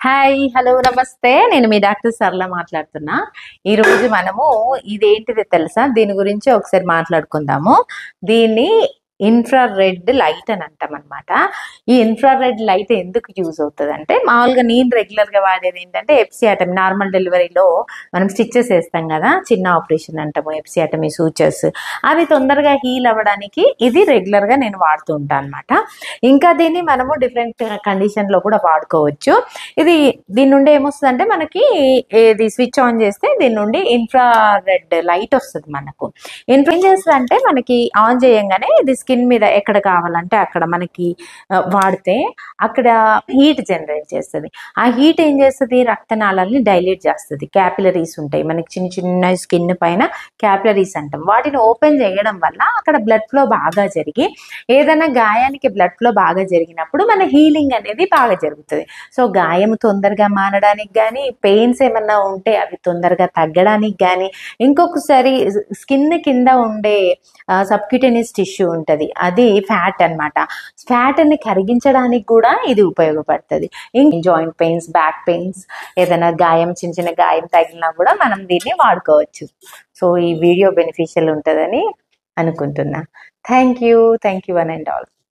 Hi hello నమస్తే నేను మీ doctor సరళ మాట్లాడుతున్నా. ఈరోజు మనము ఇదేంటిది తెలుసా, దీని గురించి ఒకసారి మాట్లాడుకుందాము. దీన్ని ఇన్ఫ్రారెడ్ లైట్ అని అంటాం అనమాట. ఈ ఇన్ఫ్రారెడ్ లైట్ ఎందుకు యూజ్ అవుతుంది అంటే, మామూలుగా నేను రెగ్యులర్గా వాడేది ఏంటంటే ఎప్సియాటమీ. నార్మల్ డెలివరీలో మనం స్టిచ్చెస్ వేస్తాం కదా, చిన్న ఆపరేషన్ అంటాము ఎప్సియాటమీ సూచర్స్, అవి తొందరగా హీల్ అవ్వడానికి ఇది రెగ్యులర్గా నేను వాడుతూ ఉంటాను అనమాట. ఇంకా దీన్ని మనము డిఫరెంట్ కండిషన్లో కూడా వాడుకోవచ్చు. దీని నుండి ఏమొస్తుంది మనకి ఇది స్విచ్ ఆన్ చేస్తే దీని నుండి ఇన్ఫ్రారెడ్ లైట్ వస్తుంది మనకు. ఏం చేస్తుంది అంటే, మనకి ఆన్ చేయంగానే ఇది స్కిన్ మీద ఎక్కడ కావాలంటే అక్కడ మనకి వాడితే అక్కడ హీట్ జనరేట్ చేస్తుంది. ఆ హీట్ ఏం చేస్తుంది, రక్తనాళాలని డైలేట్ చేస్తుంది. క్యాపిలరీస్ ఉంటాయి మనకి, చిన్న చిన్న స్కిన్ పైన క్యాపిలరీస్ అంటాం. వాటిని ఓపెన్ చేయడం వల్ల అక్కడ బ్లడ్ ఫ్లో బాగా జరిగి, ఏదైనా గాయానికి బ్లడ్ ఫ్లో బాగా జరిగినప్పుడు మన హీలింగ్ అనేది బాగా జరుగుతుంది. సో గాయం తొందరగా మానడానికి కానీ, పెయిన్స్ ఏమన్నా ఉంటే అవి తొందరగా తగ్గడానికి కానీ, ఇంకొకసారి స్కిన్ కింద ఉండే సబ్క్యూటేనియస్ టిష్యూ ఉంటుంది, అది ఫ్యాట్ అనమాట. ఫ్యాట్ని కరిగించడానికి కూడా ఇది ఉపయోగపడుతుంది. జాయింట్ పెయిన్స్, బ్యాక్ పెయిన్స్, ఏదైనా గాయం, చిన్న చిన్న గాయం తగిలినా కూడా మనం దీన్ని వాడుకోవచ్చు. సో ఈ వీడియో బెనిఫిషియల్ ఉంటుందని అనుకుంటున్నా. Thank you one and all.